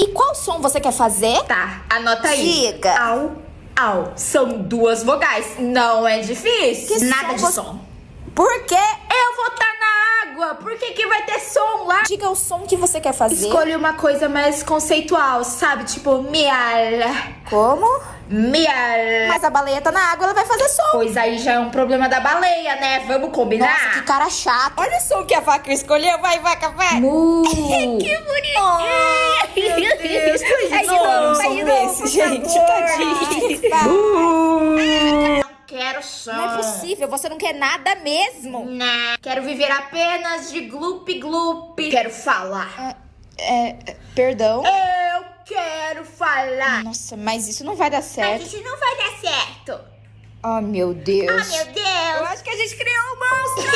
E qual som você quer fazer? Tá, anota aí. Diga. Au, au. São duas vogais. Não é difícil. Que Nada som de som. Por quê? Eu vou estar na água. Por que que vai ter som lá? Diga o som que você quer fazer. Escolha uma coisa mais conceitual, sabe? Tipo, miau. Como? Miau. Mas a baleia tá na água, ela vai fazer som. Pois aí já é um problema da baleia, né? Vamos combinar? Nossa, que cara chato. Olha o som que a vaca escolheu. Vai, vaca, vai. Mu. Que bonitinho. Meu Deus. Faz de novo, faz de som novo, desse, por gente. favor. Tadinho. Não quero som. Não é possível, você não quer nada mesmo. Não. Quero viver apenas de glup-glup. Quero falar. Perdão? Eu quero falar. Nossa, mas isso não vai dar certo. isso não vai dar certo. Oh, meu Deus. Oh, meu Deus. Eu acho que a gente criou um monstro.